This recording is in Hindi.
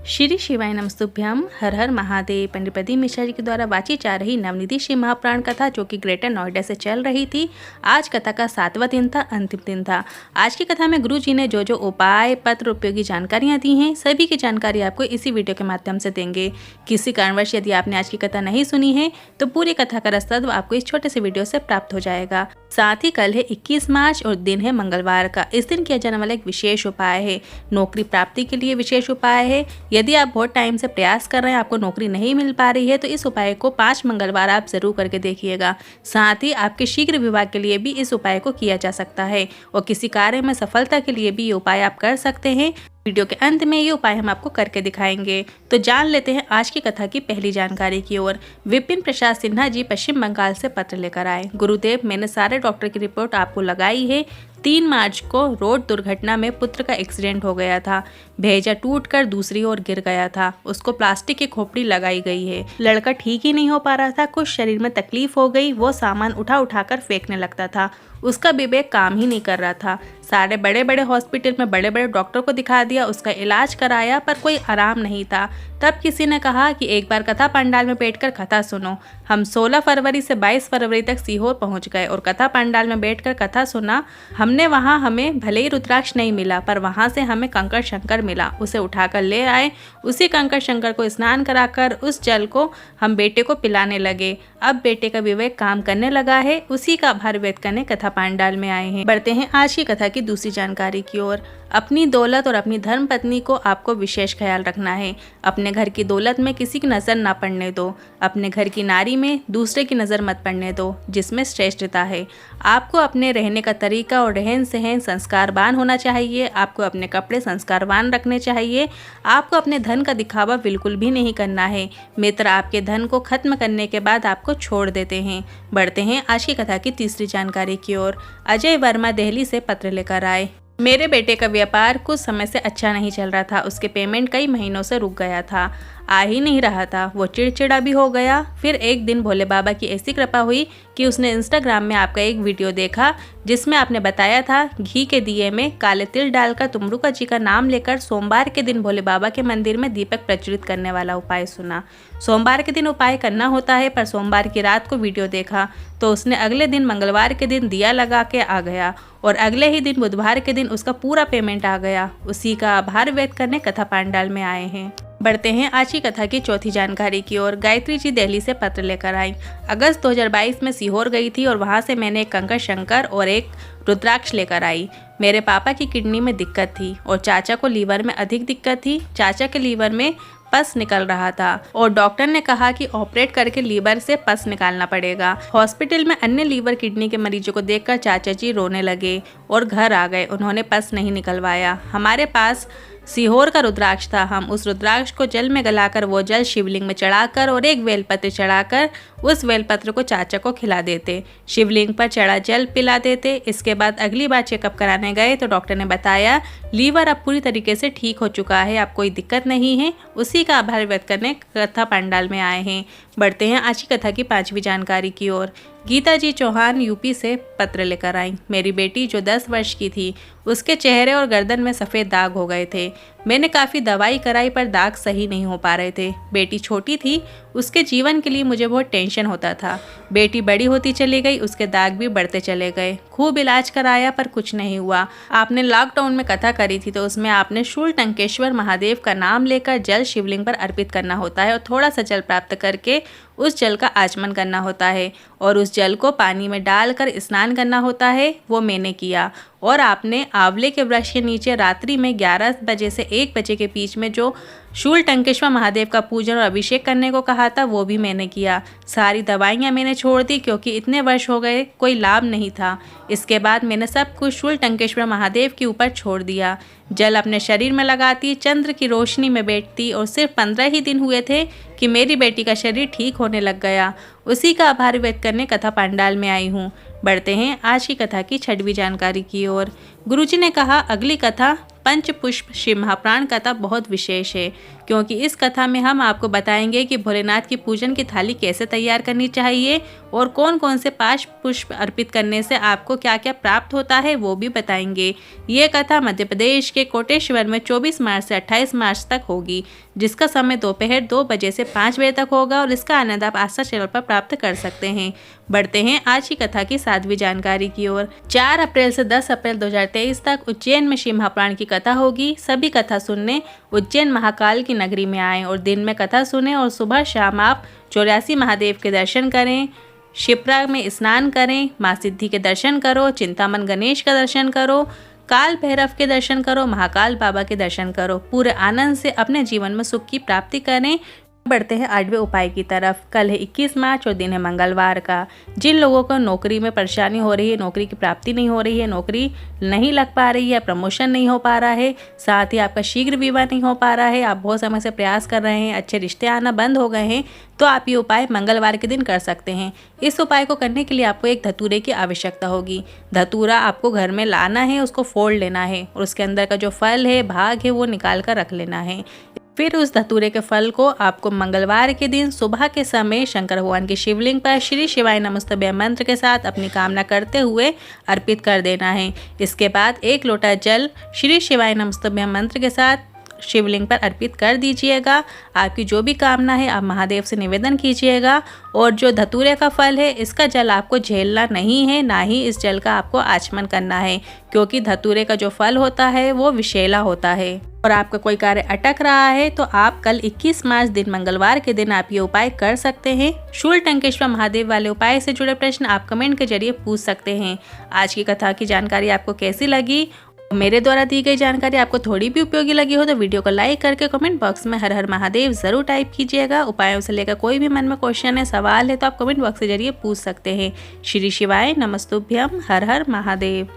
श्री शिवाय नमस्तुभ्यम। हर हर महादेव। पंडित प्रदीप मिश्रा जी के द्वारा वाची जा रही नवनिधि शिव महापुराण कथा जो कि ग्रेटर नोएडा से चल रही थी। आज कथा का 7वां दिन था, अंतिम दिन था। आज की कथा में गुरु जी ने जो जो उपाय पत्र उपयोगी जानकारियां दी हैं, सभी की जानकारी आपको इसी वीडियो के माध्यम से देंगे। किसी कारणवश यदि आपने आज की कथा नहीं सुनी है तो पूरी कथा का रसद आपको इस छोटे से वीडियो से प्राप्त हो जाएगा। साथ ही कल है 21 मार्च और दिन है मंगलवार का। इस दिन किया जाने वाला एक विशेष उपाय है, नौकरी प्राप्ति के लिए विशेष उपाय है। यदि आप बहुत टाइम से प्रयास कर रहे हैं, आपको नौकरी नहीं मिल पा रही है, तो इस उपाय को 5 मंगलवार आप जरूर करके देखिएगा। साथ ही आपके शीघ्र विवाह के लिए भी इस उपाय को किया जा सकता है और किसी कार्य में सफलता के लिए भी ये उपाय आप कर सकते हैं। वीडियो के अंत में ये उपाय हम आपको करके दिखाएंगे। तो जान लेते हैं आज की कथा की पहली जानकारी की ओर। विपिन प्रसाद सिन्हा जी पश्चिम बंगाल से पत्र लेकर आए। गुरुदेव, मैंने सारे डॉक्टर की रिपोर्ट आपको लगाई है। 3 मार्च को रोड दुर्घटना में पुत्र का एक्सीडेंट हो गया था। भेजा टूटकर दूसरी ओर गिर गया था। उसको प्लास्टिक की खोपड़ी लगाई गई है। लड़का ठीक ही नहीं हो पा रहा था, कुछ शरीर में तकलीफ हो गई। वो सामान उठा उठाकर फेंकने लगता था। उसका विवेक काम ही नहीं कर रहा था। सारे बड़े बड़े हॉस्पिटल में बड़े बड़े डॉक्टर को दिखा दिया, उसका इलाज कराया, पर कोई आराम नहीं था। तब किसी ने कहा कि एक बार कथा पंडाल में बैठकर कथा सुनो। हम 16 फरवरी से 22 फरवरी तक सीहोर पहुंच गए और कथा पंडाल में बैठकर कथा सुना। हमने वहां हमें भले ही रुद्राक्ष नहीं मिला, पर वहां से हमें कंकड़ शंकर मिला। उसे उठाकर ले आए। उसी कंकड़ शंकर को स्नान कराकर उस जल को हम बेटे को पिलाने लगे। अब बेटे का विवेक काम करने लगा है। उसी का आभार व्यक्त करने कथा पंडाल में आए हैं। बढ़ते हैं आज की कथा की दूसरी जानकारी की ओर। अपनी दौलत और अपनी धर्म पत्नी को आपको विशेष ख्याल रखना है। अपने घर की दौलत में किसी की नज़र ना पड़ने दो। अपने घर की नारी में दूसरे की नज़र मत पड़ने दो, जिसमें श्रेष्ठता है। आपको अपने रहने का तरीका और रहन सहन संस्कारवान होना चाहिए। आपको अपने कपड़े संस्कारवान रखने चाहिए। आपको अपने धन का दिखावा बिल्कुल भी नहीं करना है। मित्र आपके धन को खत्म करने के बाद आपको छोड़ देते हैं। बढ़ते हैं आज की कथा की तीसरी जानकारी की ओर। अजय वर्मा दिल्ली से पत्र लेकर आए। मेरे बेटे का व्यापार कुछ समय से अच्छा नहीं चल रहा था। उसके पेमेंट कई महीनों से रुक गया था, आ ही नहीं रहा था। वो चिड़चिड़ा भी हो गया। फिर एक दिन भोले बाबा की ऐसी कृपा हुई कि उसने इंस्टाग्राम में आपका एक वीडियो देखा जिसमें आपने बताया था घी के दिए में काले तिल डालकर तुमरुका जी का नाम लेकर सोमवार के दिन भोले बाबा के मंदिर में दीपक प्रज्वलित करने वाला उपाय सुना। सोमवार के दिन उपाय करना होता है, पर सोमवार की रात को वीडियो देखा तो उसने अगले दिन मंगलवार के दिन दिया लगा के आ गया और अगले ही दिन बुधवार के दिन उसका पूरा पेमेंट आ गया। उसी का आभार व्यक्त करने कथा पंडाल में आए हैं। बढ़ते हैं आज की कथा की चौथी जानकारी की ओर। गायत्री जी दिल्ली से पत्र लेकर आई। अगस्त 2022 में सीहोर गई थी और वहां से मैंने एक कंकड़ शंकर और एक रुद्राक्ष लेकर आई। मेरे पापा की किडनी में दिक्कत थी और चाचा को लीवर में अधिक दिक्कत थी। चाचा के लीवर में पस निकल रहा था और डॉक्टर ने कहा कि ऑपरेट करके लीवर से पस निकालना पड़ेगा। हॉस्पिटल में अन्य लीवर किडनी के मरीजों को देखकर चाचा जी रोने लगे और घर आ गए। उन्होंने पस नहीं निकलवाया। हमारे पास सीहोर का रुद्राक्ष था। हम उस रुद्राक्ष को जल में गलाकर वो जल शिवलिंग में चढ़ाकर और एक बेलपत्र चढ़ाकर उस बेलपत्र को चाचा को खिला देते। शिवलिंग पर चढ़ा जल पिला देते। इसके बाद अगली बार चेकअप कराने गए तो डॉक्टर ने बताया लीवर अब पूरी तरीके से ठीक हो चुका है, अब कोई दिक्कत नहीं है। उसी का आभार व्यक्त करने कथा पंडाल में आए हैं। बढ़ते हैं आज की कथा की 5वीं जानकारी की ओर। गीता जी चौहान यूपी से पत्र लेकर आई। मेरी बेटी जो 10 वर्ष की थी, उसके चेहरे और गर्दन में सफ़ेद दाग हो गए थे। मैंने काफ़ी दवाई कराई पर दाग सही नहीं हो पा रहे थे। बेटी छोटी थी, उसके जीवन के लिए मुझे बहुत टेंशन होता था। बेटी बड़ी होती चली गई, उसके दाग भी बढ़ते चले गए। खूब इलाज कराया पर कुछ नहीं हुआ। आपने लॉकडाउन में कथा करी थी तो उसमें आपने शूल टंकेश्वर महादेव का नाम लेकर जल शिवलिंग पर अर्पित करना होता है और थोड़ा सा जल प्राप्त करके उस जल का आचमन करना होता है और उस जल को पानी में डालकर स्नान करना होता है। वो मैंने किया। और आपने आंवले के वृक्ष के नीचे रात्रि में 11 बजे से 1 बजे के बीच में जो शूल टंकेश्वर महादेव का पूजन और अभिषेक करने को कहा था, वो भी मैंने किया। सारी दवाइयाँ मैंने छोड़ दी क्योंकि इतने वर्ष हो गए, कोई लाभ नहीं था। इसके बाद मैंने सब कुछ शूल टंकेश्वर महादेव के ऊपर छोड़ दिया। जल अपने शरीर में लगाती, चंद्र की रोशनी में बैठती और सिर्फ 15 ही दिन हुए थे कि मेरी बेटी का शरीर ठीक होने लग गया। उसी का आभार व्यक्त करने कथा पंडाल में आई हूँ। बढ़ते हैं आज की कथा की 6वीं जानकारी की ओर। गुरुजी ने कहा अगली कथा पंचपुष्प शिव महाप्राण कथा बहुत विशेष है, क्योंकि इस कथा में हम आपको बताएंगे कि भोलेनाथ की पूजन की थाली कैसे तैयार करनी चाहिए और कौन कौन से 5 पुष्प अर्पित करने से आपको क्या क्या प्राप्त होता है वो भी बताएंगे। ये कथा मध्य प्रदेश के कोटेश्वर में 24 मार्च से 28 मार्च तक होगी, जिसका समय दोपहर 2 बजे से 5 बजे तक होगा और इसका आनंद आप आस्था चैनल पर प्राप्त कर सकते हैं। बढ़ते हैं आज की कथा की 7वीं जानकारी की ओर। 4 अप्रैल से 10 अप्रैल 2023 तक उज्जैन में शिव महाप्राण की कथा होगी। सभी कथा सुनने उज्जैन महाकाल की नगरी में आएं और दिन में कथा सुने और सुबह शाम आप 84 महादेव के दर्शन करें, शिप्रा में स्नान करें, माँ सिद्धि के दर्शन करो, चिंतामन गणेश का दर्शन करो, काल भैरव के दर्शन करो, महाकाल बाबा के दर्शन करो। पूरे आनंद से अपने जीवन में सुख की प्राप्ति करें। बढ़ते हैं 8वें उपाय की तरफ। कल है 21 मार्च और दिन है मंगलवार का। जिन लोगों को नौकरी में परेशानी हो रही है, नौकरी की प्राप्ति नहीं हो रही है, नौकरी नहीं लग पा रही है, प्रमोशन नहीं हो पा रहा है, साथ ही आपका शीघ्र विवाह नहीं हो पा रहा है, आप बहुत समय से प्रयास कर रहे हैं, अच्छे रिश्ते आना बंद हो गए हैं, तो आप ये उपाय मंगलवार के दिन कर सकते हैं। इस उपाय को करने के लिए आपको एक धतूरे की आवश्यकता होगी। धतूरा आपको घर में लाना है, उसको फोड़ लेना है और उसके अंदर का जो फल है, भाग है, वो निकाल कर रख लेना है। फिर उस धतूरे के फल को आपको मंगलवार के दिन सुबह के समय शंकर भगवान के शिवलिंग पर श्री शिवाय नमस्तुभ्यं मंत्र के साथ अपनी कामना करते हुए अर्पित कर देना है। इसके बाद 1 लोटा जल श्री शिवाय नमस्तुभ्यं मंत्र के साथ शिवलिंग पर अर्पित कर दीजिएगा। आपकी जो भी कामना है आप महादेव से निवेदन कीजिएगा। और जो धतूरे का फल है, इसका जल आपको झेलना नहीं है, ना ही इस जल का आपको आचमन करना है, क्योंकि धतूरे का जो फल होता है वो विषैला होता है। और आपका कोई कार्य अटक रहा है तो आप कल 21 मार्च दिन मंगलवार के दिन आप ये उपाय कर सकते हैं। शूलटंकेश्वर महादेव वाले उपाय से जुड़े प्रश्न आप कमेंट के जरिए पूछ सकते हैं। आज की कथा की जानकारी आपको कैसी लगी? मेरे द्वारा दी गई जानकारी आपको थोड़ी भी उपयोगी लगी हो तो वीडियो को लाइक करके कमेंट बॉक्स में हर हर महादेव जरूर टाइप कीजिएगा। उपायों से लेकर कोई भी मन में क्वेश्चन है, सवाल है तो आप कमेंट बॉक्स के जरिए पूछ सकते हैं। श्री शिवाय नमस्तुभ्यं, हर हर महादेव।